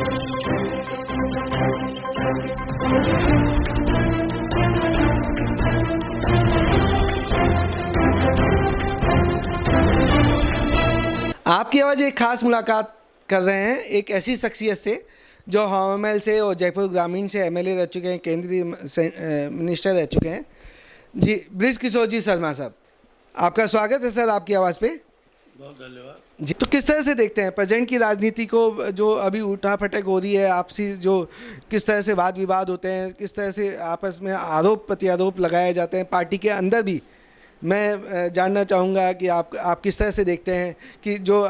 आपकी आवाज़ एक खास मुलाकात कर रहे हैं एक ऐसी शख्सियत से जो हवामहल से और जयपुर ग्रामीण से एमएलए रह चुके हैं, केंद्रीय मिनिस्टर रह चुके हैं। जी, बृज किशोर जी शर्मा साहब, आपका स्वागत है सर आपकी आवाज़ पे। बहुत धन्यवाद जी। तो किस तरह से देखते हैं प्रेजेंट की राजनीति को, जो अभी उठा पटक हो रही है आपसी, जो किस तरह से वाद विवाद होते हैं, किस तरह से आपस में आरोप प्रत्यारोप लगाए जाते हैं पार्टी के अंदर भी। मैं जानना चाहूँगा कि आप किस तरह से देखते हैं कि जो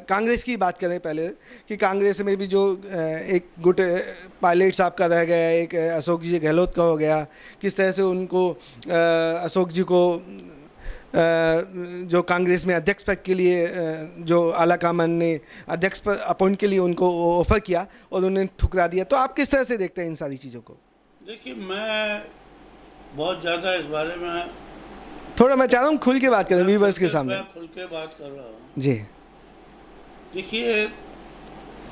कांग्रेस की बात करें पहले, कि कांग्रेस में भी जो एक गुट पायलट साहब का रह गया, एक अशोक जी गहलोत का हो गया, किस तरह से उनको अशोक जी को जो कांग्रेस में अध्यक्ष पद के लिए जो आलाकमान ने अध्यक्ष पद अपॉइंट के लिए उनको ऑफर किया और उन्होंने ठुकरा दिया। तो आप किस तरह से देखते हैं इन सारी चीज़ों को? देखिए, मैं बहुत ज़्यादा इस बारे में, थोड़ा मैं चाह रहा हूँ खुल के बात करें व्यूअर्स के सामने। मैं खुल के बात कर रहा हूँ जी। देखिए,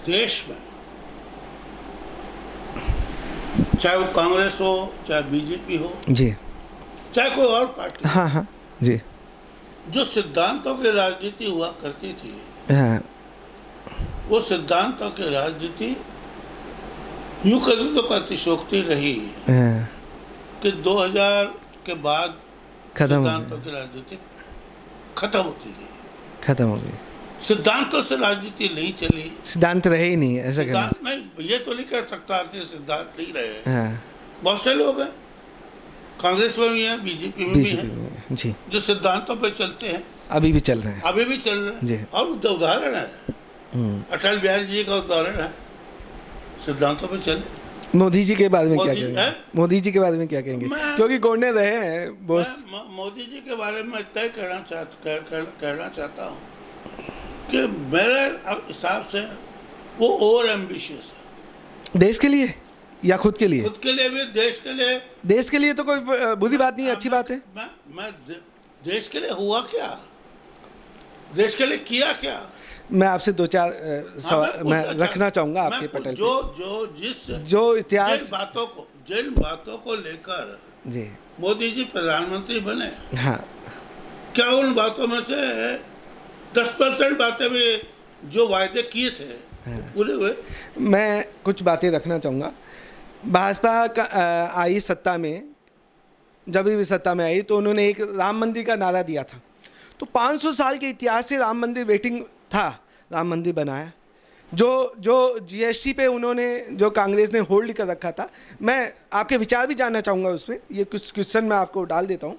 देश में चाहे वो कांग्रेस हो, चाहे बीजेपी हो, जी, चाहे कोई और पार्टी, हाँ हाँ जी, जो सिद्धांतों की राजनीति हुआ करती थी, हाँ, वो सिद्धांतों की राजनीति यूँ कभी तो अतिशोक्ति रही हाँ, कि 2000 के बाद खत्म हो सिद्धांतों गई, की राजनीति खत्म होती गई। खत्म हो गई। सिद्धांतों से राजनीति नहीं चली, सिद्धांत रहे ही नहीं, ऐसा कहना। सिद्धांत नहीं, ये तो नहीं कह सकता कि सिद्धांत नहीं रहे। हाँ, बहुत से लोग हैं, कांग्रेस में भी हैं, बीजेपी में भी हैं, जी, जो सिद्धांतों पे चलते हैं, अभी भी चल रहे हैं। अभी भी चल रहे जी। हैं। और उदाहरण है, अटल बिहारी जी का उदाहरण है, सिद्धांतों पे चले। मोदी जी के बारे में क्या मोदी कहेंगे? है? मोदी जी के बारे में क्या कहेंगे? क्योंकि गोंडे रहे हैं बॉस। मोदी जी के बारे में इतना ही कहना चाहता हूँ कि मेरे हिसाब से वो ओवर एम्बिशियस है। देश के लिए या खुद के लिए? खुद के लिए भी, देश के लिए। देश के लिए तो कोई बुरी बात नहीं है, अच्छी बात है। मैं देश के लिए हुआ क्या, देश के लिए किया क्या? मैं आपसे दो चार सवाल मैं रखना चाहूँगा आपके पटल पे। जो इतिहास, जिन बातों को लेकर जी मोदी जी प्रधानमंत्री बने, हाँ, क्या उन बातों में से 10% बातें भी जो वायदे किए थे पूरे हुए? मैं कुछ बातें रखना चाहूँगा। भाजपा का आई सत्ता में, जब भी सत्ता में आई तो उन्होंने एक राम मंदिर का नारा दिया था। तो 500 साल के इतिहास से राम मंदिर वेटिंग था, राम मंदिर बनाया। जो जीएसटी पे उन्होंने, जो कांग्रेस ने होल्ड कर रखा था, मैं आपके विचार भी जानना चाहूँगा उसमें। ये कुछ क्वेश्चन मैं आपको डाल देता हूँ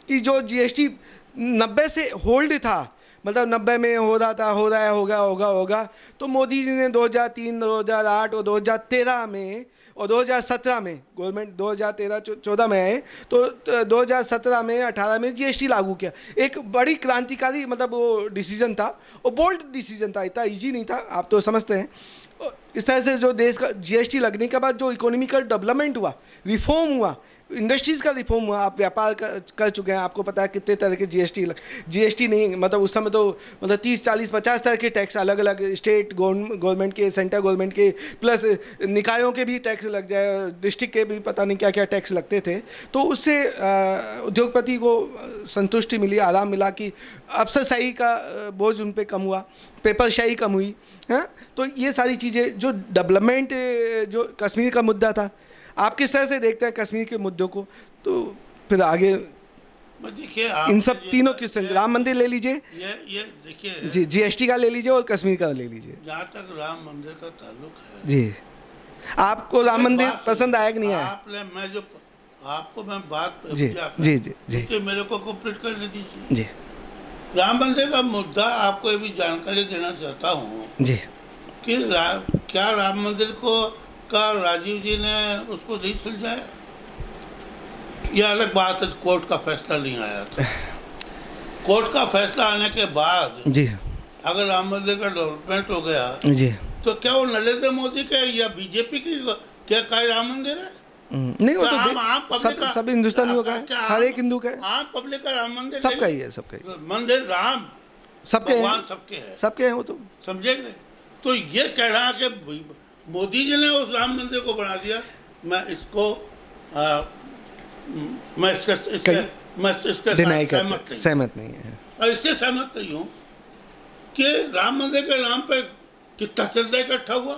कि जो जीएसटी 90 से होल्ड था, मतलब 90 में हो रहा था, हो रहा है, होगा, तो मोदी जी ने 2003, 2008 और 2013 में और 2017 में, गवर्नमेंट 2013-14 में आए तो 2017 में 18 में जीएसटी लागू किया। एक बड़ी क्रांतिकारी, मतलब वो डिसीजन था, और बोल्ड डिसीजन था, इतना इजी नहीं था, आप तो समझते हैं। इस तरह से जो देश का जीएसटी लगने के बाद जो इकोनॉमिकल डेवलपमेंट हुआ, रिफॉर्म हुआ, इंडस्ट्रीज़ का रिफॉर्म हुआ। आप व्यापार कर चुके हैं, आपको पता है कितने तरह के जीएसटी नहीं, मतलब उस समय तो मतलब 30, 40, 50 तरह के टैक्स, अलग अलग स्टेट गवर्नमेंट के, सेंट्रल गवर्नमेंट के, प्लस निकायों के भी टैक्स लग जाए, डिस्ट्रिक्ट के भी पता नहीं क्या क्या टैक्स लगते थे। तो उससे उद्योगपति को संतुष्टि मिली, आराम मिला कि अफसरशाही का बोझ उन पर कम हुआ, पेपरशाही कम हुई। हाँ, तो ये सारी चीज़ें, जो डेवलपमेंट, जो कश्मीर का मुद्दा था, आप किस तरह से देखते हैं कश्मीर के मुद्दों को? तो फिर आगे देखिए, इन सब तीनों क्वेश्चन, राम मंदिर ले लीजिए, ये देखिए जी, जीएसटी का ले लीजिए और कश्मीर का ले लीजिए। जहाँ तक राम मंदिर का ताल्लुक है, जी, आपको राम मंदिर पसंद आया कि नहीं आया? मैं बात जी जी जी जी, तो मेरे को कंप्लीट करने दीजिए जी। राम मंदिर का मुद्दा आपको ये भी जानकारी देना चाहता हूँ जी कि क्या राम मंदिर का राजीव जी ने उसको नहीं सुलझाया? यह अलग बात है, कोर्ट का फैसला नहीं आया था। कोर्ट का फैसला आने के बाद जी, अगर राम मंदिर का डेवलपमेंट हो गया जी, तो क्या वो नरेंद्र मोदी के या बीजेपी की क्या राम मंदिर है? नहीं, वो तो सब हिंदुस्तानियों का है, हर एक हिंदू का है। आम पब्लिक का राम मंदिर सबका ही है, सबका ही मंदिर, राम सबके हैं, भगवान सबके हैं, सबके हैं, वो तो समझे नहीं? तो ये कह रहा कि मोदी जी ने उस राम मंदिर को बना दिया। मैं इसको मैं इसके डिनाई साथ सहमत नहीं है। और इससे सहमत नहीं हूँ कि राम मंदिर के नाम पे कितना चंदा इकट्ठा हुआ।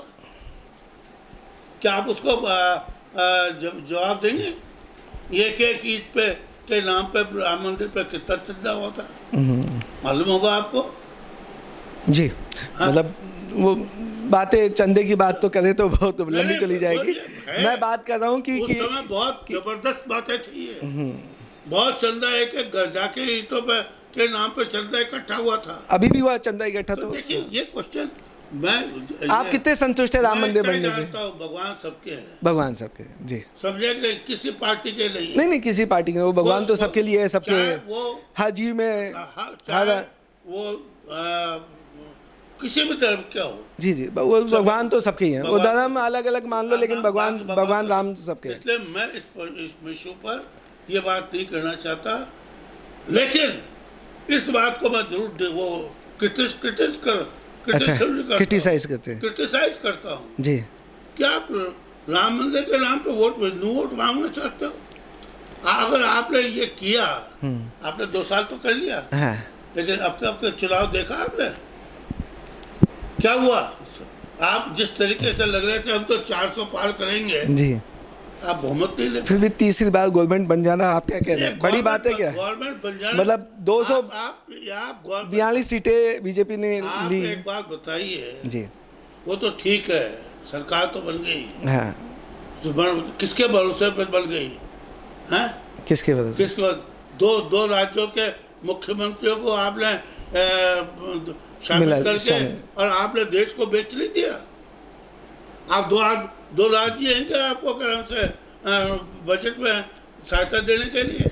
क्या आप उसको जवाब देंगे? एक ईद पे के नाम पे राम मंदिर पे कितना चंदा हुआ था, मालूम होगा आपको? जी। हाँ? मतलब वो बातें, चंदे की बात तो करें तो बहुत लंबी चली जाएगी। मैं बात कर रहा हूँ कि उस समय बहुत जबरदस्त बातें थी ये। बहुत चंदा एक घर जाके ईंटों पे के नाम पे चंदा इकट्ठा हुआ था। अभी भी हुआ चंदा इकट्ठा। तो देखिए ये क्वेश्चन आप कितने संतुष्ट है राम मंदिर बनने से? भगवान सबके हैं। भगवान सबके, जी। समझे कि किसी पार्टी के नहीं। नहीं, किसी पार्टी के, वो भगवान तो सबके लिए है, सबके वो हर जीव में, हर वो किसी भी धर्म क्या हो। जी वो भगवान तो सबके ही हैं। वो धर्म अलग अलग मान लो, लेकिन भगवान राम सबके हैं। इसलिए मैं इस विषय पर ये बात नहीं करना चाहता, लेकिन इस बात को मैं जरूर वो क्रिटिसाइज करता हूँ जी। क्या आप राम मंदिर के नाम पे वोट मांगना चाहते हो? अगर आपने ये किया, आपने 2 साल तो कर लिया, लेकिन आपके चुनाव देखा आपने क्या हुआ? आप जिस तरीके से लग रहे थे हम तो 400 पार करेंगे जी, आप बहुमत नहीं ले। फिर भी तीसरी बार गवर्नमेंट बन जाना, आप क्या कह रहे हैं? बड़ी बात है क्या? गवर्नमेंट बन जाना मतलब 242 सीटें बीजेपी ने ली। एक बात बताइए जी, वो तो ठीक है, सरकार तो बन गई। हाँ, किसके भरोसे पर बन गई? हैं? किसके भरोसे? दो राज्यों के मुख्यमंत्रियों को आपने शामिल करके और आपने देश को बेच नहीं दिया। आप दो राज्य हैं क्या आपको कारण से बजट में सहायता देने के लिए?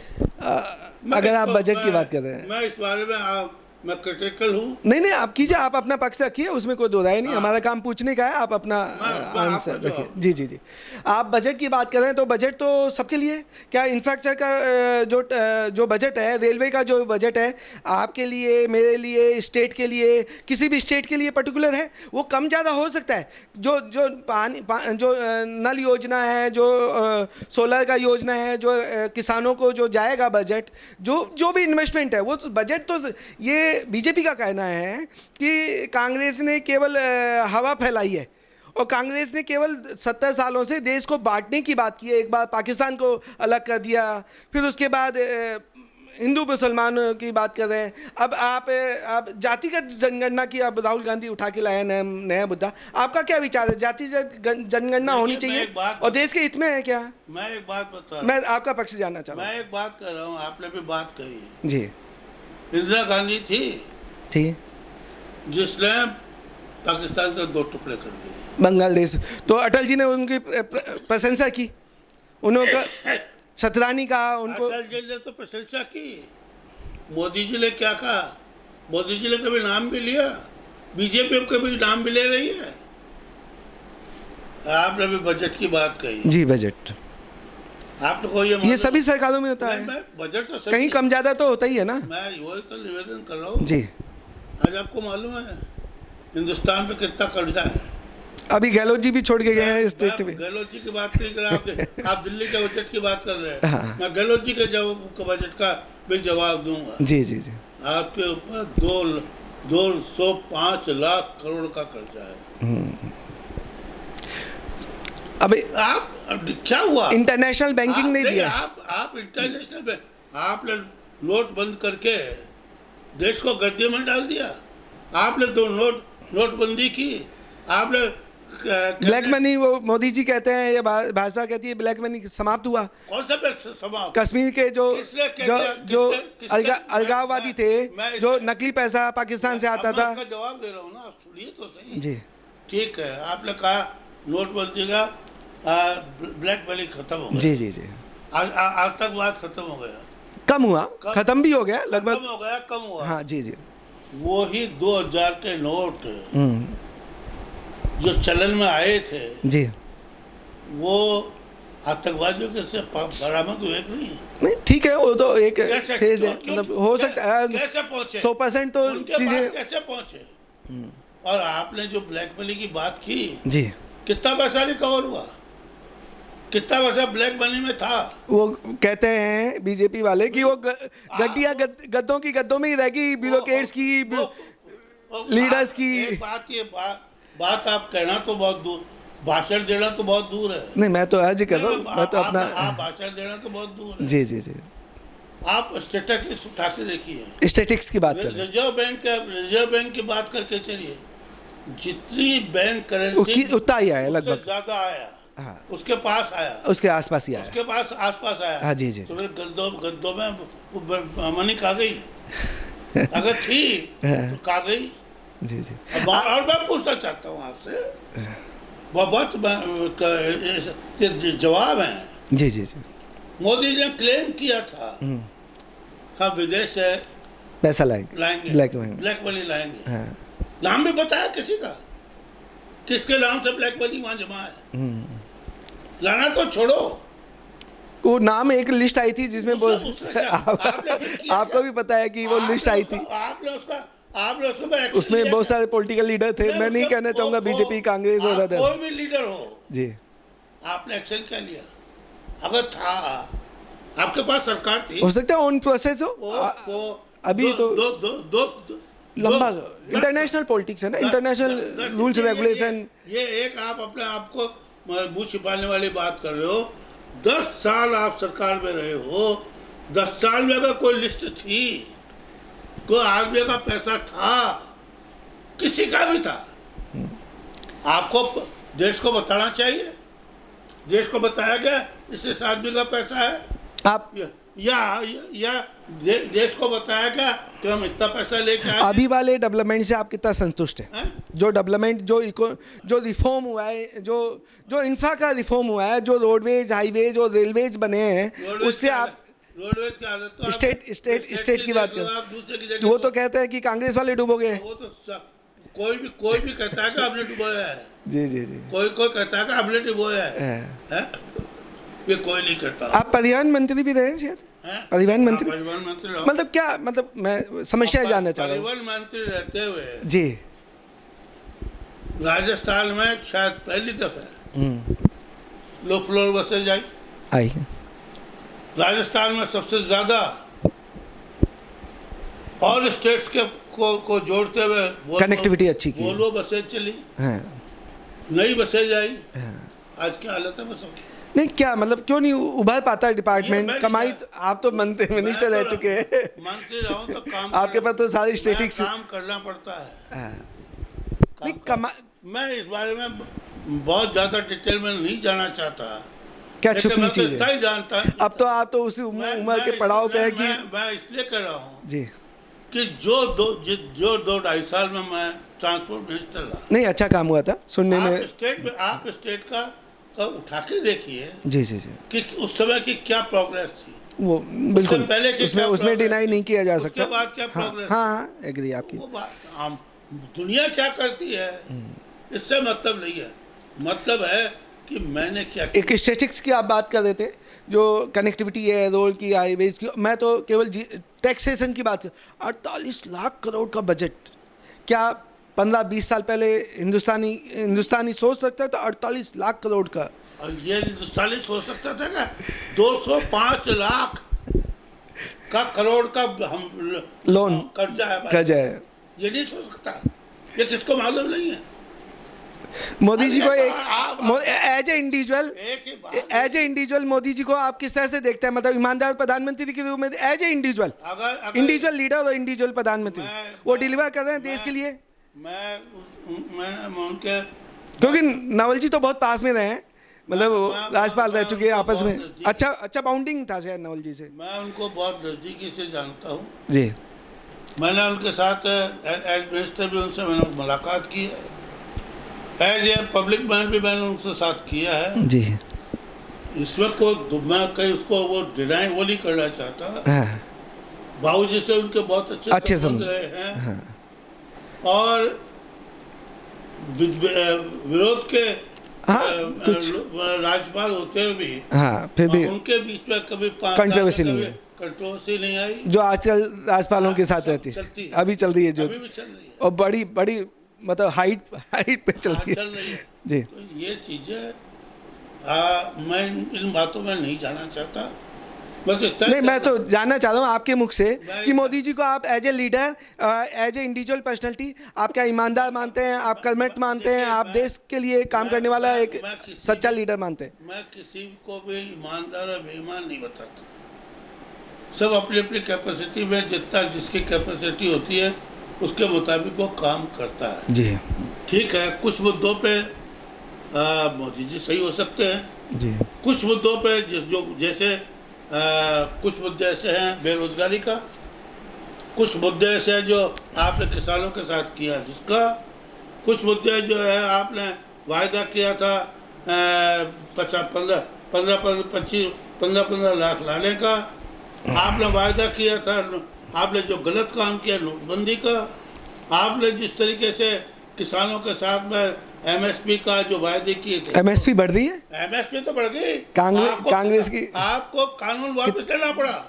अगर आप बजट की बात कर रहे हैं, मैं इस बारे में मैं क्रिटिकल हूँ। नहीं, आप कीजिए, आप अपना पक्ष रखिए, उसमें कोई दो राय नहीं। हमारा काम पूछने का है, आप अपना आंसर रखिए। जी। आप बजट की बात कर रहे हैं तो बजट तो सबके लिए, क्या इंफ्रास्ट्रक्चर का जो बजट है, रेलवे का जो बजट है, आपके लिए, मेरे लिए, स्टेट के लिए, किसी भी स्टेट के लिए पर्टिकुलर है, वो कम ज़्यादा हो सकता है। जो जो नल योजना है, जो सोलर का योजना है, जो किसानों को जो जाएगा बजट, जो भी इन्वेस्टमेंट है, वो बजट तो ये बीजेपी का कहना है कि कांग्रेस ने केवल हवा फैलाई है और कांग्रेस ने केवल 70 सालों से देश को बांटने की बात की है। एक बार पाकिस्तान को अलग कर दिया, फिर उसके बाद हिंदू मुसलमान की बात कर रहे हैं। अब आप जातिगत जनगणना की अब राहुल गांधी उठा के लाया नया मुद्दा। आपका क्या विचार है? जातिगत जनगणना होनी चाहिए और देश के हित में है क्या? मैं एक बात बता, मैं आपका पक्ष जानना चाहता हूँ। मैं एक बात कर रहा हूँ, आपने भी बात कही जी। इंदिरा गांधी थी जिसने पाकिस्तान के 2 टुकड़े कर दिए, बांग्लादेश। तो अटल जी ने उनकी प्रशंसा की, उन्होंने छतरानी कहा उनको। अटल जी ने तो प्रशंसा की, मोदी जी ने क्या कहा? मोदी जी ने कभी नाम भी लिया? बीजेपी अब कभी नाम भी ले रही है? आपने भी बजट की बात कही। जी, बजट आपने को ये सभी सरकारों में होता है। बजट तो कहीं कम ज्यादा तो होता ही है ना। मैं वही तो निवेदन कर रहा हूँ जी। आज आपको मालूम है हिंदुस्तान पे कितना कर्जा है? अभी गहलोत जी भी छोड़ के गए हैं स्टेट में। गहलोत जी की बात नहीं कर रहे आप दिल्ली के बजट की बात कर रहे हैं। हाँ। मैं गहलोत जी के बजट का भी जवाब दूंगा। जी। आपके ऊपर 205 लाख करोड़ का कर्जा है। अभी आप क्या हुआ? इंटरनेशनल बैंकिंग नहीं दिया। आप इंटरनेशनल बैंक, आपने नोट बंद करके देश को गड्ढे में डाल दिया। आपने 2 नोटबंदी की, आपने ब्लैक मनी, वो मोदी जी कहते हैं या भाजपा कहती है ब्लैक मनी समाप्त हुआ। कौन सा समाप्त? कश्मीर के जो अलगाववादी थे, जो नकली पैसा पाकिस्तान से आता था। जवाब दे रहा हूँ ना, आप सुनिए तो सही। जी ठीक है, आपने कहा नोटबंदी का ब्लैक मनी खत्म हो गया। जी। आतंकवाद खत्म हो गया, कम हुआ, खत्म भी हो गया लगभग, खत्म हो गया, कम हुआ। हाँ जी। वो ही 2000 के नोट जो चलन में आए थे जी, वो आतंकवादियों के से बरामद हुए नहीं। ठीक है, वो तो एक फेज है, मतलब हो सकता है। कैसे पहुंचे? 100% तो चीजें कैसे पहुंचे? और आपने जो ब्लैक मनी की बात की जी, कितना पैसा रिकवर हुआ, कितना पैसा ब्लैक मनी में था? वो कहते हैं बीजेपी वाले कि वो गड्डियां गद्दों की गद्दों में ही रहेगी, ब्यूरोक्रेट्स की, लीडर्स की। एक बात, ये बात आप कहना तो बहुत दूर, भाषण देना तो बहुत दूर है। नहीं, मैं तो आज कर रहा हूँ, मैं तो अपना भाषण देना तो बहुत दूर है। जी जी जी, आप स्टेटिस्टिक्स उठा के देखिए, स्टैटिस्टिक्स की बात करें, रिजर्व बैंक की बात करके चलिए, जितनी बैंक करेंसी उतना ही आया, लगभग ज्यादा आया, हाँ, उसके पास आया, उसके आसपास ही आया, उसके पास आसपास आया। हाँ जी जी, तो फिर गद्दों में मनी कहाँ गई? अगर थी तो कहाँ गई? जी जी। और मैं पूछना चाहता हूँ आपसे, बहुत जवाब है। जी जी जी, मोदी जी ने क्लेम किया था हम विदेश से पैसा लाएंगे, ब्लैक मनी लाएंगे। हाँ, नाम भी बताया किसी का, किसके नाम से ब्लैक मनी वहां जमा है? लाना तो छोड़ो, वो नाम एक लिस्ट आई थी जिसमें आपको भी पता है कि वो लिस्ट आई थी, आपने उसमें बहुत सारे पॉलिटिकल लीडर थे। मैं नहीं कहना चाहूंगा बीजेपी, कांग्रेस और अदर, कोई भी लीडर हो जी, आपने एक्शन क्या लिया? अगर था, आपके पास सरकार थी, हो सकता है ऑन प्रोसेस हो, अभी तो लंबा इंटरनेशनल पॉलिटिक्स है ना, इंटरनेशनल रूल्स रेगुलेशन। ये एक आप अपने आप को मुंह छिपाने वाली बात कर रहे हो। 10 साल आप सरकार में रहे हो, 10 साल में अगर कोई लिस्ट थी, कोई आदमी का पैसा था, किसी का भी था, आपको देश को बताना चाहिए। देश को बताया गया इस आदमी का पैसा है, आप या देश को बताया गया कि हम इतना पैसा लेके आए। अभी वाले डेवलपमेंट से आप कितना संतुष्ट हैं? जो डेवलपमेंट, जो रिफॉर्म हुआ है, जो इंफ्रा का रिफॉर्म हुआ है, जो रोडवेज, हाईवेज और रेलवेज बने हैं, उससे आप रोडवेज की हालत तो स्टेट की बात करें, वो तो कहते हैं कि कांग्रेस वाले डूबोगे। वो तो कोई भी कहता है कि हमने डुबोया है। जी जी जी, कोई कहता है कि हमने डुबोया है, ये कोई नहीं कहता। आप परिवहन मंत्री भी रहे हैं शायद, परिवहन मंत्री, मतलब क्या, मतलब मैं समस्या जानना चाह रहा हूँ। परिवहन मंत्री रहते हुए जी, राजस्थान में शायद पहली दफा लो फ्लोर बसेज आई है। राजस्थान में सबसे ज्यादा और स्टेट्स के को जोड़ते हुए कनेक्टिविटी अच्छी की, वोल्वो बसेज चली, नई बसेज आई। आज क्या हालत है बसों की? नहीं, क्या मतलब क्यों नहीं उभर पाता डिपार्टमेंट? कमाई तो, आप तो मिनिस्टर रह चुके हैं, मंत्री रहो तो काम आपके पास तो सारी स्टेटिक्स, काम करना पड़ता है। नहीं, मैं इस बारे में बहुत ज्यादा डिटेल में नहीं जाना चाहता, क्या छुपी चीज है, ही जानता है। अब तो आप तो उसी उम्र के पड़ाव पे है कि मैं इसलिए कर रहा हूँ जी, कि जो 2-2.5 साल में मैं ट्रांसपोर्ट मिनिस्टर रहा, नहीं अच्छा काम हुआ था सुनने में। आप स्टेट का उठा के देखिए जी जी जी, कि उस समय की क्या प्रोग्रेस थी, वो बिल्कुल पहले उसमें डिनाई नहीं किया जा सकता। उसके बाद क्या प्रोग्रेस, हाँ एग्री आपकी। वो बात दुनिया क्या करती है इससे मतलब नहीं है, मतलब है कि मैंने क्या एक स्टैटिस्टिक्स की आप बात कर रहे थे, जो कनेक्टिविटी है, रोड की, हाईवेज की, मैं तो केवल टैक्सेशन की बात कर, 48 लाख करोड़ का बजट, क्या 15-20 साल पहले हिंदुस्तानी सोच सकता है? तो 48 लाख करोड़ का, और ये हिंदुस्तानी सोच सकता था क्या? 205 लाख का करोड़ का हम लोन कर्जा है, ये नहीं सोच सकता, ये किसको मालूम नहीं है? मोदी जी को एक as a individual Modi ji को आप किस तरह से देखते हैं? मतलब ईमानदार प्रधानमंत्री के रूप में, एज ए इंडिविजुअल लीडर और इंडिविजुअल प्रधानमंत्री, वो डिलीवर कर रहे हैं देश के लिए। मैं उनके, क्योंकि नवल जी तो बहुत पास में रहे हैं, मतलब राज्यपाल रह चुके हैं आपस में, अच्छा बाउंडिंग था शायद नवल जी से। मैं उनको बहुत नज़दीकी से जानता हूँ जी, मैंने उनके साथ एज मिनिस्टर भी उनसे मैंने मुलाकात की है, एज ए पब्लिक मैन भी मैंने उनसे साथ किया है जी। इसमें कोई मैं कहीं उसको वो डिनाई वो नहीं करना चाहता। बाबू जी से उनके बहुत अच्छे संबंध रहे हैं, और विरोध के कुछ राज्यपाल होते हुए भी, फिर भी उनके बीच में कभी कंट्रोवर्सी नहीं आई, जो आजकल राज्यपालों के साथ रहती है, अभी चल रही है, जो अभी भी चल रही है, और बड़ी मतलब हाइट पे चल रही है। चल रही है। जी तो ये चीज़ें मैं इन बातों में नहीं जाना चाहता। नहीं, मैं तो जानना चाहता हूँ आपके मुख से मैं- कि मोदी जी को आप as a leader, as a individual personality, आप क्या ईमानदार मानते हैं, आप कर्मठ मानते हैं, आप देश के लिए काम करने वाला एक सच्चा लीडर मानते हैं? मैं किसी को भी ईमानदार और बेईमान नहीं बताता। सब अपनी अपनी कैपेसिटी में जितना जिसकी कैपेसिटी होती है उसके मुताबिक वो काम करता है। जी ठीक है, कुछ मुद्दों पे मोदी जी सही हो सकते हैं, जी कुछ मुद्दों पे जो जैसे कुछ मुद्दे ऐसे हैं बेरोजगारी का, कुछ मुद्दे ऐसे हैं जो आपने किसानों के साथ किया जिसका, कुछ मुद्दे जो है आपने वायदा किया था 15 लाख लाने का, आपने वायदा किया था, आपने जो गलत काम किया नोटबंदी का, आपने जिस तरीके से किसानों के साथ में एमएसपी का जो वायदे किए थे, एमएसपी बढ़ रही है, एमएसपी तो बढ़ गई। कांग्रेस की आपको कानून वापस लेना पड़ा।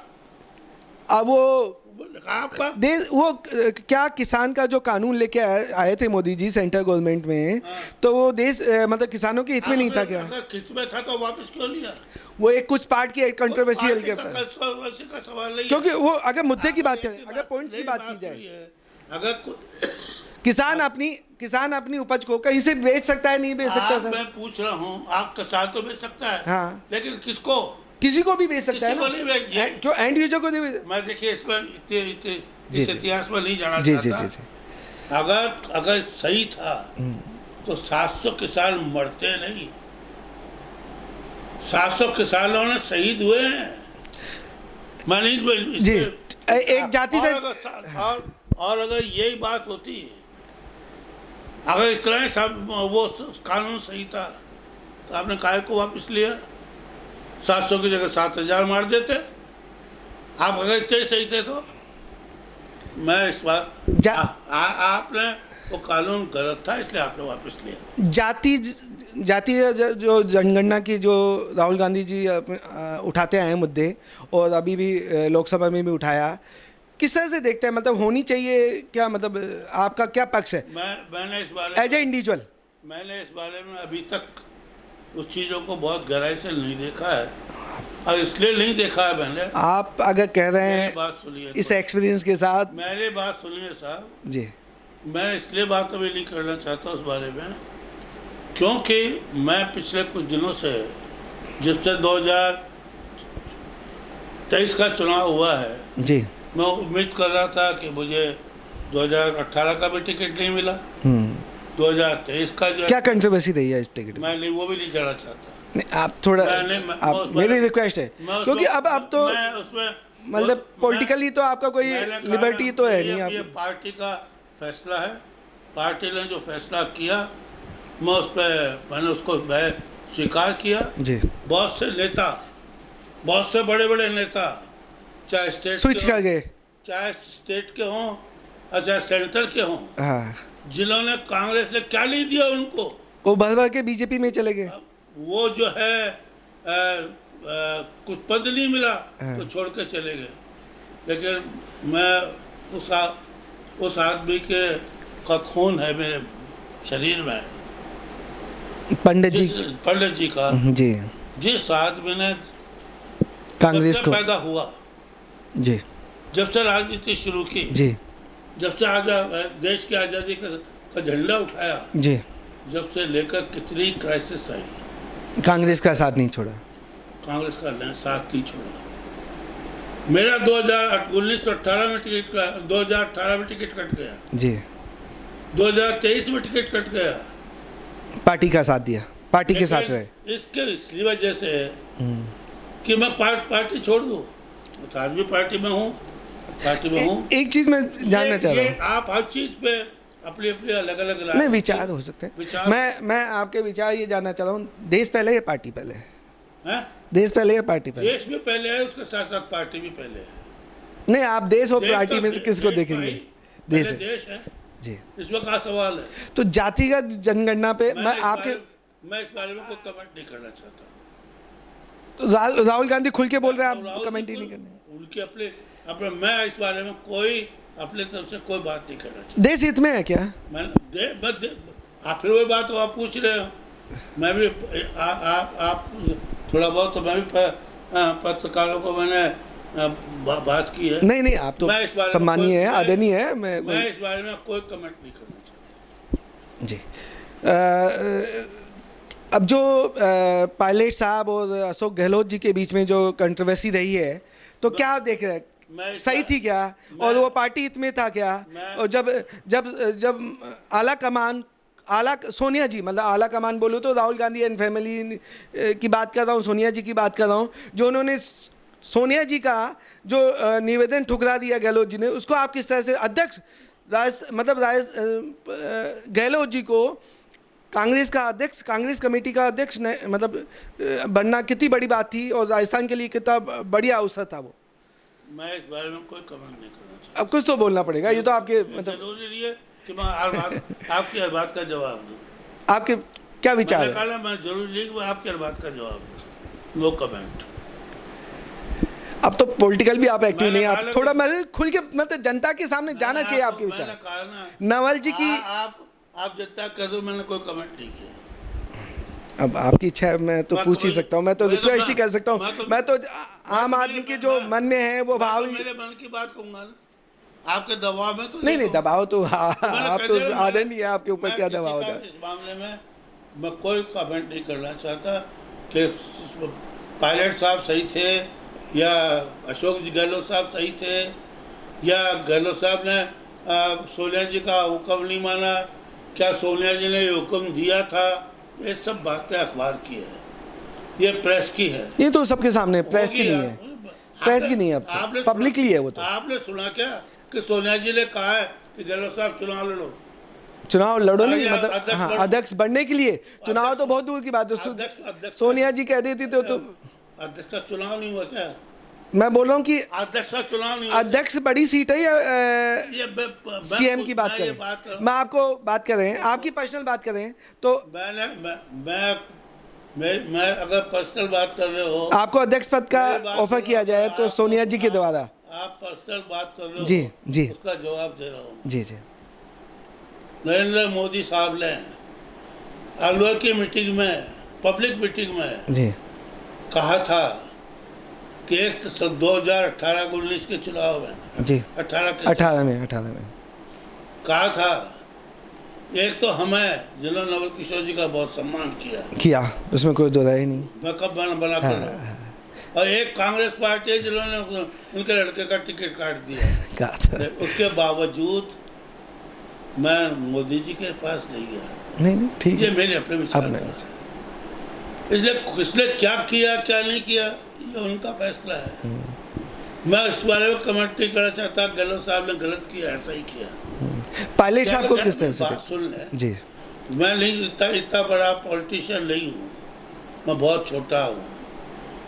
अब वो आपका देश वो क्या किसान का जो कानून लेके आए थे मोदी जी सेंट्रल गवर्नमेंट में, तो वो देश मतलब किसानों के हित में नहीं था क्या? अगर हित में था तो वापस क्यों लिया? वो एक कुछ पार्ट की कंट्रोवर्शियल के कंट्रोवर्सी का सवाल नहीं है। क्योंकि वो अगर मुद्दे की बात करें, अगर पॉइंट्स की बात की जाए, अगर किसान अपनी उपज को कहीं से बेच सकता है, नहीं बेच सकता सर? मैं पूछ रहा हूँ, आप किसान तो बेच सकता है, हाँ, लेकिन किसको? किसी को भी बेच सकता है किसी को नहीं बेच। क्यों एंड यूजर को नहीं? मैं देखिए इसमें इस इतिहास में नहीं जाना जी जी चाहता। जी जी अगर सही था तो 700 किसान मरते नहीं, 700 किसानों ने शहीद हुए हैं। मैं नहीं जी एक जाति और अगर यही बात होती, अगर इतना ही सब वो कानून सही था तो आपने काहे को वापस लिया? 700 की जगह 7000 मार देते। आप अगर इतने सही थे तो मैं इस बार आपने वो कानून गलत था इसलिए आपने वापस लिया। जाति जो जनगणना की जो राहुल गांधी जी उठाते आए हैं मुद्दे, और अभी भी लोकसभा में भी उठाया, किस तरह से देखते हैं? मतलब होनी चाहिए क्या? मतलब आपका क्या पक्ष है? मैंने इस बारे एज ए इंडिविजुअल मैंने इस बारे में अभी तक उस चीज़ों को बहुत गहराई से नहीं देखा है, और इसलिए नहीं देखा है मैंने। आप अगर कह रहे हैं बात सुनिए इस एक्सपीरियंस के साथ, मेरी बात सुनिए साहब जी, मैं इसलिए बात अभी नहीं करना चाहता उस बारे में क्योंकि मैं पिछले कुछ दिनों से, जब से 2023 का चुनाव हुआ है, जी, मैं उम्मीद कर रहा था कि मुझे 2018 का भी टिकट नहीं मिला, 2023 का जो क्या कंट्रोवर्सी रही है इस टिकट? मैं नहीं, वो भी नहीं जाना चाहता। नहीं, आप थोड़ा आप मेरी रिक्वेस्ट है, क्योंकि अब तो मतलब पॉलिटिकली तो आपका कोई लिबर्टी तो है नहीं। ये पार्टी का फैसला है, पार्टी ने जो फैसला किया मैंने उसको स्वीकार किया। जी, बहुत से नेता, बहुत से बड़े बड़े नेता, चाहे स्टेट स्विच कर गए, चाहे स्टेट के हों और चाहे सेंट्रल के हों, हाँ, जिन्होंने कांग्रेस ने क्या नहीं दिया उनको, वो भर भर के बीजेपी में चले गए। वो जो है कुछ पद नहीं मिला तो छोड़ के चले गए। लेकिन मैं उस आदमी का खून है मेरे शरीर में, पंडित जी का, जी, जिस आदमी ने कांग्रेस को पैदा हुआ, जी, जब से राजनीति शुरू की, जी, जब से देश की आज़ादी का झंडा उठाया, जी, जब से लेकर कितनी क्राइसिस आई, कांग्रेस का साथ नहीं छोड़ा, कांग्रेस का साथ नहीं छोड़ा। मेरा 2018 में टिकट 2018 में टिकट कट गया जी, 2023 में टिकट कट गया, पार्टी का साथ दिया, पार्टी के साथ रहे। इसलिए वजह से कि मैं पार्टी छोड़ दूँ, तो आज भी पार्टी में हूँ, एक चीज मैं जानना चाह रहा हूँ, आप हर चीज पे अपने अलग अलग नहीं विचार हो सकते हैं। मैं आपके विचार ये जानना चाह रहा हूँ, देश पहले या पार्टी पहले है? देश पहले या पार्टी पहले? देश भी पहले है, उसके साथ साथ पार्टी भी पहले है। नहीं, आप देश और पार्टी में से किसको देखेंगे? देश है जी, इसमें क्या सवाल है? तो जातिगत जनगणना पे मैं इस बारे में कोई कमेंट नहीं करना चाहता। राहुल गांधी खुल के बोल रहे हैं, आप कमेंट ही नहीं करने? उनके अपने मैं इस बारे में कोई अपने तरफ से कोई बात नहीं करना चाहता। देश हित में है क्या? आप फिर वही बात आप पूछ रहे हो। मैं भी आप थोड़ा बहुत तो मैं भी पत्रकारों को मैंने बात की है। नहीं, आप तो सम्मानीय है, आदरणीय है। मैं इस बारे में कोई कमेंट नहीं करना चाहता जी। अब जो पायलट साहब और अशोक गहलोत जी के बीच में जो कंट्रोवर्सी रही है, तो क्या आप देख रहे हैं? सही थी क्या? और वो पार्टी हित में था क्या? और जब आला सोनिया जी, मतलब आला कमान बोलूँ तो राहुल गांधी एंड फैमिली की बात कर रहा हूँ, सोनिया जी की बात कर रहा हूँ, जो उन्होंने सोनिया जी का जो निवेदन ठुकरा दिया गहलोत जी ने, उसको आप किस तरह से अध्यक्ष गहलोत जी को कांग्रेस का अध्यक्ष, कांग्रेस कमेटी का अध्यक्ष मतलब बनना कितनी बड़ी बात थी और राजस्थान के लिए कितना बढ़िया अवसर था वो? मैं इस बारे में कोई कमेंट नहीं करना चाहता। अब कुछ तो बोलना पड़ेगा, ये तो आपके मतलब जरूरी है कि मैं आपकी हर बात का जवाब दूं। आपके क्या विचार है? मैं जरूरी नहीं कि आपकी हर बात का जवाब दूं। No comment. अब तो पॉलिटिकल भी आप एक्टिव नहीं, आप थोड़ा मतलब खुल के मतलब जनता के सामने जाना चाहिए आपके विचार। नवल जी की आप जनता कर दो, मैंने कोई कमेंट नहीं किया। अब आपकी इच्छा है, मैं तो पूछ ही सकता हूँ, मैं तो रिक्वेस्ट ही कर सकता हूँ। मैं तो आम आदमी के जो मन में है वो भाव, मेरे मन की बात कहूँगा ना, आपके दबाव में तो नहीं दबाव तो आप तो आदरणीय है, आपके ऊपर क्या दबाव होता है? इस मामले में मैं कोई कमेंट नहीं करना चाहता कि पायलट साहब सही थे या अशोक जी गहलोत साहब सही थे या गहलोत साहब ने सोनिया जी का हुक्म नहीं माना, क्या सोनिया जी ने हुक्म दिया था, ये सब बातें अखबार की है, ये प्रेस की है। ये तो सबके सामने प्रेस की नहीं है, प्रेस की नहीं है, अब पब्लिकली है वो तो। आपने सुना क्या कि सोनिया जी ने कहा है कि गहलोत साहब चुनाव लड़ो नहीं, मतलब हाँ, अध्यक्ष बनने के लिए चुनाव तो बहुत दूर की बात है। सोनिया जी कह देती तो अध्यक्ष का चुनाव नहीं हुआ क्या? मैं बोल रहा हूँ कि अध्यक्ष का चुनाव नहीं, अध्यक्ष बड़ी सीट है या सीएम की बात करें? मैं आपको बात कर रहे हैं, आपकी पर्सनल बात कर रहे हैं तो मैं अगर पर्सनल बात कर रहे हो, आपको अध्यक्ष पद का ऑफर किया जाए तो सोनिया जी के द्वारा, आप पर्सनल बात कर रहे हो जी उसका जवाब दे रहा हूँ जी। नरेंद्र मोदी साहब ने अलवर की मीटिंग में, पब्लिक मीटिंग में जी कहा था कि 2018 को 19 के चुनाव में जी 18 में कहा था, एक तो हमें जिन्होंने नवल किशोर जी का बहुत सम्मान किया, उसमें कोई दो राय नहीं, मैं कब बना कर और एक कांग्रेस पार्टी है जिन्होंने उनके लड़के का टिकट काट दिया। उसके बावजूद मैं मोदी जी के पास नहीं गया। नहीं ठीक है, मेरे अपने विचार। इसलिए क्या किया क्या नहीं किया ये उनका फैसला है। मैं इस बारे में कमेंट नहीं करना चाहता। गहलोत साहब ने गलत किया, ऐसा ही किया। पायलट साहब को किस तरह से बात सुन ले जी? मैं नहीं इतना बड़ा पॉलिटिशियन नहीं हूँ, मैं बहुत छोटा हूँ,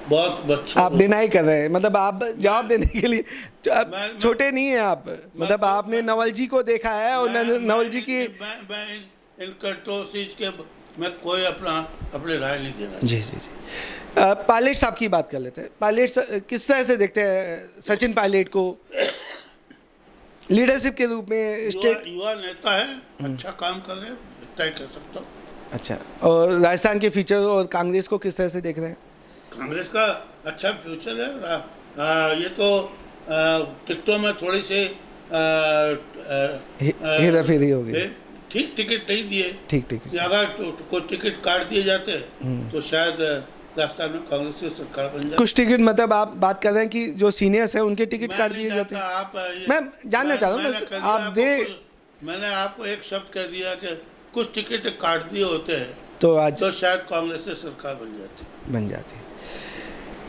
बहुत बच्चा। आप डिनाई कर रहे हैं, मतलब आप जवाब देने के लिए छोटे नहीं हैं आप, मतलब आपने नवल जी को देखा है और नवल जी की इन कंट्रोवर्सीज के मैं कोई अपने राय नहीं देना। जी। पायलट साहब की बात कर लेते हैं। पायलट किस तरह से देखते हैं सचिन पायलट को लीडरशिप के रूप में? युवा नेता है, अच्छा काम कर रहे हैं, तय कर सकता हूँ। अच्छा, और राजस्थान के फ्यूचर और कांग्रेस को किस तरह से देख रहे हैं? कांग्रेस का अच्छा फ्यूचर है। ये तो टिकटों में थोड़ी सी हेराफेरी हो गई, ठीक टिकट नहीं दिए, ठीक अगर कोई टिकट काट दिए जाते तो शायद राजस्थान में कांग्रेस की सरकार बन जाए। कुछ टिकट मतलब आप बात कर रहे हैं कि जो सीनियर्स हैं उनके टिकट काट दिए जाते हैं? मैं जानना चाह रहा हूँ, आप मैंने आपको एक शब्द कह दिया कि कुछ टिकट काट दिए होते हैं तो आज तो शायद कांग्रेस से सरकार बन जाती।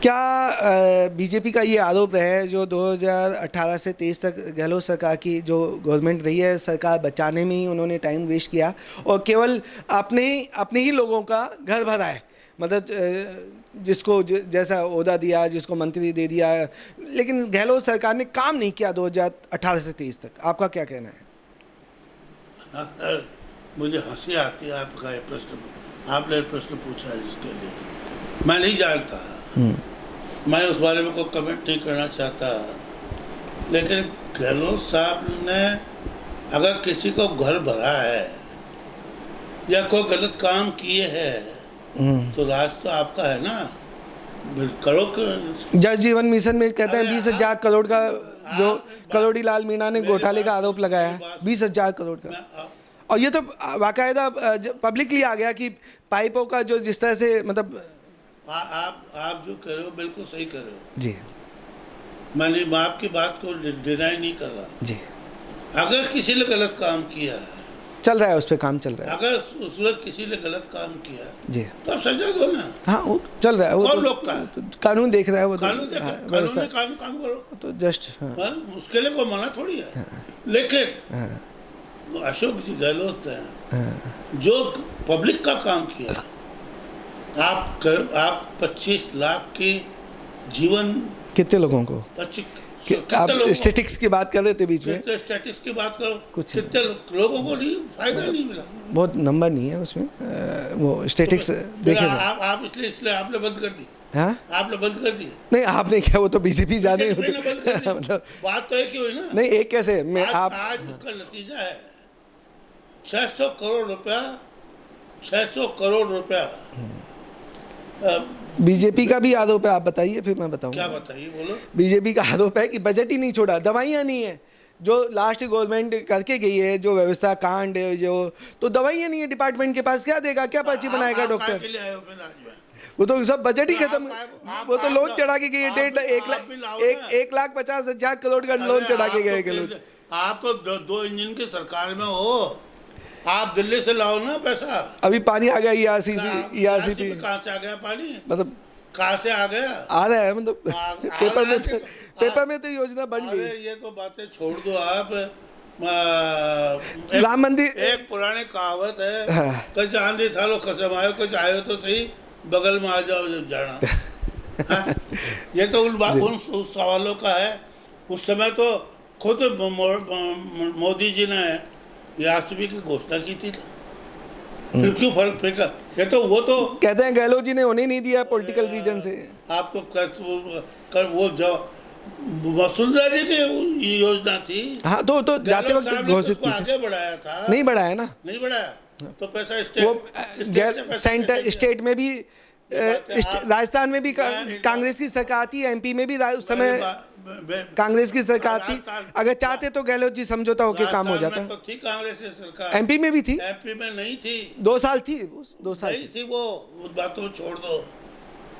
क्या बीजेपी का ये आरोप है जो 2018 से 23 तक गहलोत सरकार की जो गवर्नमेंट रही है, सरकार बचाने में ही उन्होंने टाइम वेस्ट किया और केवल अपने ही लोगों का घर भरा है, मतलब जिसको जैसा ओहदा दिया, जिसको मंत्री दे दिया, लेकिन गहलोत सरकार ने काम नहीं किया 2018 से 23 तक। आपका क्या कहना है? मुझे हंसी आती है आपका ये प्रश्न, आपने प्रश्न पूछा है जिसके लिए मैं नहीं जानता, मैं उस बारे में कोई कमेंट नहीं करना चाहता। लेकिन गहलोत साहब ने अगर किसी को घर भरा है या कोई गलत काम किए हैं तो राज तो आपका है ना। करो जल जीवन मिशन में कहते हैं 20,000 करोड़ का जो करोड़ी लाल मीणा ने घोटाले का आरोप लगाया है, 20,000 करोड़ का। और ये तो बाकायदा पब्लिकली आ गया कि पाइपों का जो जिस तरह से मतलब आप जो कह रहे हो बिल्कुल सही कह रहे हो जी, मैं आपकी बात को डिनाई नहीं कर रहा जी। अगर किसी ने गलत काम किया है, चल रहा है उस पर काम चल रहा है, अगर उसने किसी ने गलत काम किया जी, तो आप सजा दो ना। हाँ वो चल रहा है, वो कौन रोकता है? तो कानून देख रहा है, वो तो कानून देखो, व्यवस्था कानूनी काम करो तो जस्ट हाँ, उसके लिए कोई मना थोड़ी है। लेकिन अशोक जी गहलोत ने जो पब्लिक का काम किया, आप 25 लाख की जीवन कितने लोगों को आप स्टैटिक्स की बात कर रहे थे बीच में, स्टैटिक्स की बात करो, कुछ कितने लोगों को नहीं फायदा नहीं मिला, बहुत नंबर नहीं है उसमें, वो स्टैटिक्स देखे आप इसलिए आपने बंद कर दी। हाँ आपने बंद कर दी नहीं, आपने क्या, वो तो बीजेपी जाने होते मतलब बात तो एक ही हुई ना। नहीं एक कैसे मैं आज उसका नतीजा है 600 करोड़ रुपया, 600 करोड़ रुपया। बीजेपी का भी आरोप है, आप बताइए फिर मैं बताऊंगा। क्या बताइए, बोलो। बीजेपी का आरोप है कि बजट ही नहीं छोड़ा, दवाइयाँ नहीं है जो लास्ट गवर्नमेंट करके गई है, जो व्यवस्था कांड है जो, तो दवाइयाँ नहीं है डिपार्टमेंट के पास, क्या देगा, क्या पर्ची बनाएगा डॉक्टर, वो तो सब बजट ही खत्म। वो तो लोन चढ़ा के गई है, 1,50,000 करोड़ का लोन चढ़ा के गए गहलोत। आप तो दो इंजन की सरकार में हो, आप दिल्ली से लाओ ना पैसा। अभी पानी आ गया ERCP कहाँ से आ गया पानी, मतलब कहाँ से आ गया, आ रहा है मतलब पेपर में तो योजना बन गई। ये तो बातें छोड़ दो आप। राम मंदिर एक पुरानी कहावत है, कुछ आंधी था लो कसम आयो, कुछ आयो तो सही बगल में आ जाओ जब जाना। ये तो उन सवालों का है। उस समय तो खुद मोदी जी ने ERCP की घोषणा की थी, फिर क्यों फर्क फेंका? ये तो वो तो कहते हैं गहलोत जी ने उन्हें नहीं दिया पॉलिटिकल रीजन से। आप तो वो वसुंधरा जी की योजना थी, हाँ तो जाते वक्त घोषित की आगे बढ़ाया था, नहीं बढ़ाया ना, नहीं बढ़ाया तो पैसा सेंटर स्टेट में भी, राजस्थान में भी कांग्रेस की सरकार थी, MP में भी उस समय कांग्रेस की सरकार थी। अगर चाहते तो गहलोत जी समझौता होके काम हो जाता। तो थी कांग्रेस की सरकार, MP में भी थी, MP में नहीं थी, 2 साल थी, 2 साल नहीं थी। वो बातों को छोड़ दो,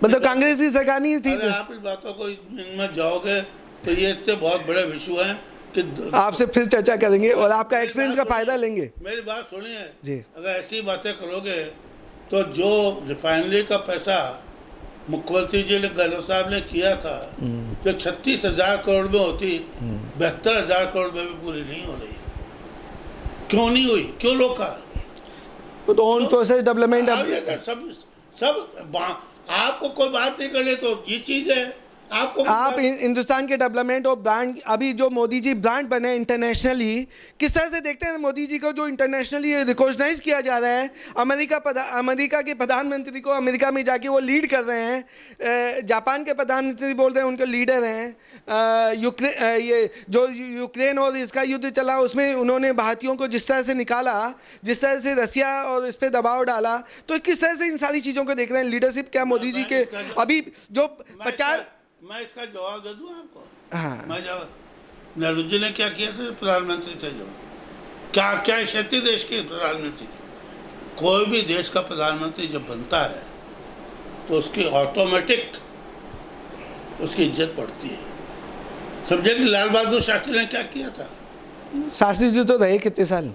मतलब कांग्रेस की सरकार नहीं थी। आप इस बातों को इनमें जाओगे तो ये इतने बहुत बड़े विषय हैं कि आपसे फिर चर्चा करेंगे और आपका एक्सपीरियंस का फायदा लेंगे। मेरी बात सुनिए जी, अगर ऐसी बातें करोगे तो जो रिफाइनरी का पैसा मुख्यमंत्री जी ने गहलोत साहब ने किया था, जो 36,000 करोड़ में होती, 72,000 करोड़ में भी पूरी नहीं हो रही। क्यों नहीं हुई, क्यों रोका? तो ऑन प्रोसेस डेवलपमेंट सब आपको कोई बात नहीं करनी तो ये चीज है। आप हिंदुस्तान के डेवलपमेंट और ब्रांड, अभी जो मोदी जी ब्रांड बने इंटरनेशनली, किस तरह से देखते हैं मोदी जी को जो इंटरनेशनली रिकॉग्नाइज किया जा रहा है? अमेरिका के प्रधानमंत्री को अमेरिका में जाके वो लीड कर रहे हैं, जापान के प्रधानमंत्री बोल रहे हैं उनके लीडर हैं, ये जो यूक्रेन और इसका युद्ध चला उसमें उन्होंने भारतीयों को जिस तरह से निकाला, जिस तरह से रसिया और इस पर दबाव डाला, तो किस तरह से इन सारी चीज़ों को देख रहे हैं? लीडरशिप क्या मोदी जी के अभी जो 50, मैं इसका जवाब दे दूं आपको। हाँ, मैं जवाब, नेहरू जी ने क्या किया था, प्रधानमंत्री थे जो, क्या क्षति देश के प्रधानमंत्री की? कोई भी देश का प्रधानमंत्री जब बनता है तो उसकी ऑटोमेटिक उसकी इज्जत बढ़ती है। समझे कि लाल बहादुर शास्त्री ने क्या किया था? शास्त्री जी तो रहे कितने साल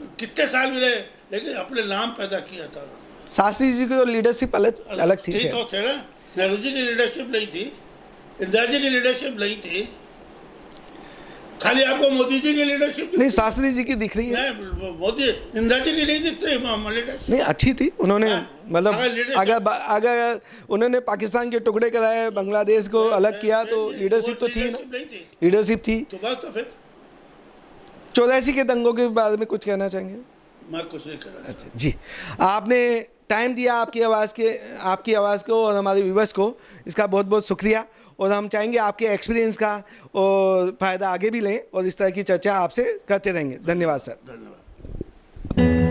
भी रहे, लेकिन अपने नाम पैदा किया था। शास्त्री जी की तो लीडरशिप अलग थी तो थे ना, नेहरू जी की लीडरशिप नहीं थी, इंदिरा जी की लीडरशिप नहीं थी, खाली आपको मोदी जी की लीडरशिप नहीं, शास्त्री जी की दिख रही है। मोदी इंदिरा जी की नहीं दिख रही लीडरशिप। नहीं, अच्छी थी, उन्होंने मतलब अगर उन्होंने पाकिस्तान के टुकड़े कराए, बांग्लादेश को अलग किया, तो लीडरशिप तो थी ना, लीडरशिप थी। तो बस तो फिर 84 के दंगों के बारे में कुछ कहना चाहेंगे? मैं कुछ नहीं कहना। अच्छा जी, आपने टाइम दिया आपकी आवाज़ को और हमारे व्यूअर्स को, इसका बहुत बहुत शुक्रिया। और हम चाहेंगे आपके एक्सपीरियंस का और फ़ायदा आगे भी लें और इस तरह की चर्चा आपसे करते रहेंगे। धन्यवाद सर। धन्यवाद।